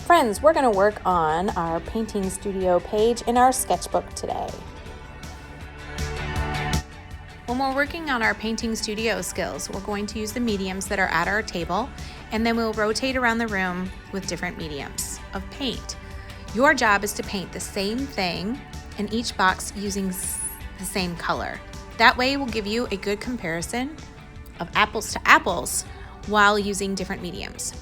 Friends, we're going to work on our painting studio page in our sketchbook today. When we're working on our painting studio skills, we're going to use the mediums that are at our table, and then we'll rotate around the room with different mediums of paint. Your job is to paint the same thing in each box using the same color. That way we'll give you a good comparison of apples to apples while using different mediums.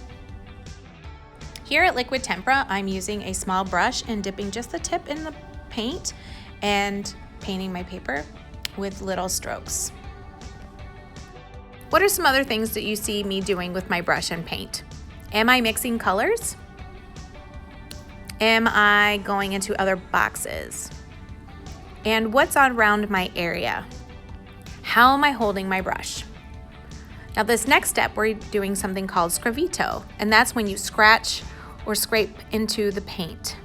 Here at Liquid Tempera, I'm using a small brush and dipping just the tip in the paint and painting my paper with little strokes. What are some other things that you see me doing with my brush and paint? Am I mixing colors? Am I going into other boxes? And what's on around my area? How am I holding my brush? Now this next step, we're doing something called Sgraffito, and that's when you scratch or scrape into the paint.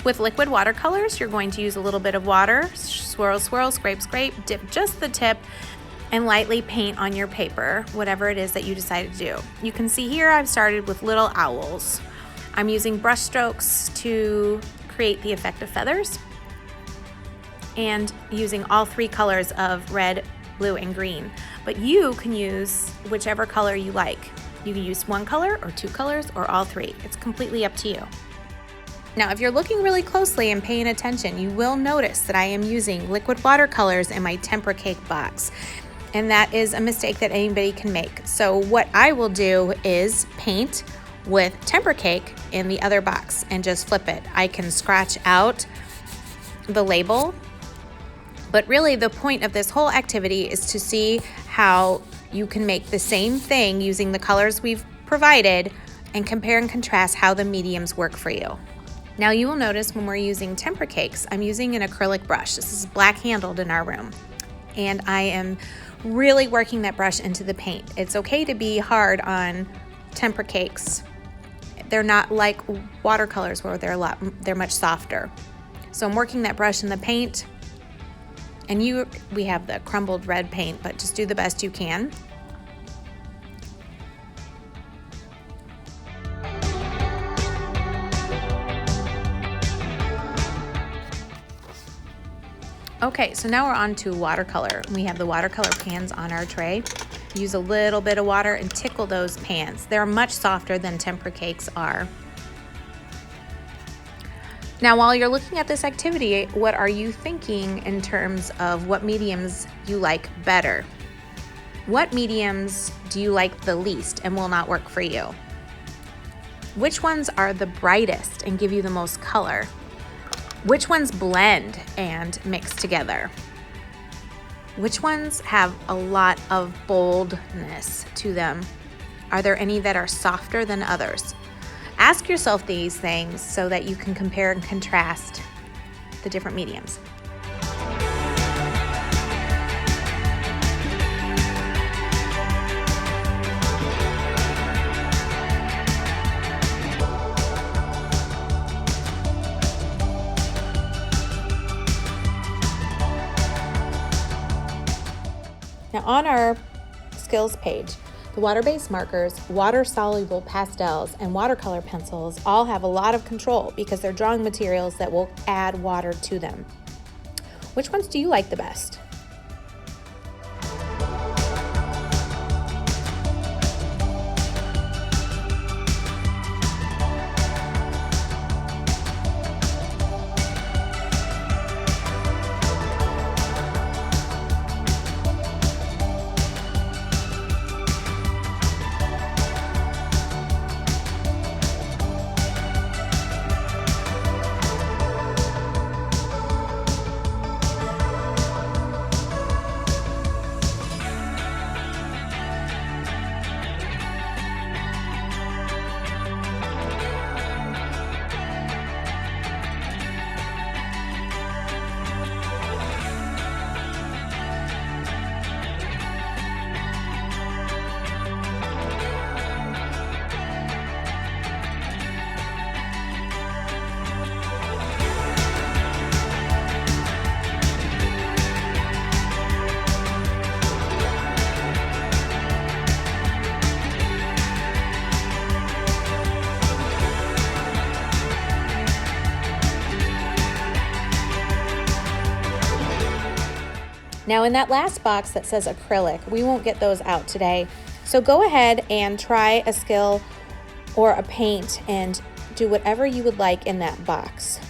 With liquid watercolors, you're going to use a little bit of water, swirl, swirl, scrape, scrape, dip just the tip, and lightly paint on your paper, whatever it is that you decide to do. You can see here I've started with little owls. I'm using brush strokes to create the effect of feathers and using all three colors of red, blue, and green. But you can use whichever color you like. You can use one color or two colors or all three. It's completely up to you. Now, if you're looking really closely and paying attention, you will notice that I am using liquid watercolors in my Tempera cake box. And that is a mistake that anybody can make. So what I will do is paint with Tempera cake in the other box and just flip it. I can scratch out the label, but really the point of this whole activity is to see how you can make the same thing using the colors we've provided and compare and contrast how the mediums work for you. Now you will notice when we're using Tempera cakes, I'm using an acrylic brush. This is black handled in our room. And I am really working that brush into the paint. It's okay to be hard on Tempera cakes. They're not like watercolors where they're much softer. So I'm working that brush in the paint, and we have the crumbled red paint, but just do the best you can. Okay, so now we're on to watercolor. We have the watercolor pans on our tray. Use a little bit of water and tickle those pans. They're much softer than Tempera cakes are. Now, while you're looking at this activity, what are you thinking in terms of what mediums you like better? What mediums do you like the least and will not work for you? Which ones are the brightest and give you the most color? Which ones blend and mix together? Which ones have a lot of boldness to them? Are there any that are softer than others? Ask yourself these things so that you can compare and contrast the different mediums. Now on our skills page, the water-based markers, water-soluble pastels, and watercolor pencils all have a lot of control because they're drawing materials that will add water to them. Which ones do you like the best? Now in that last box that says acrylic, we won't get those out today. So go ahead and try a skill or a paint and do whatever you would like in that box.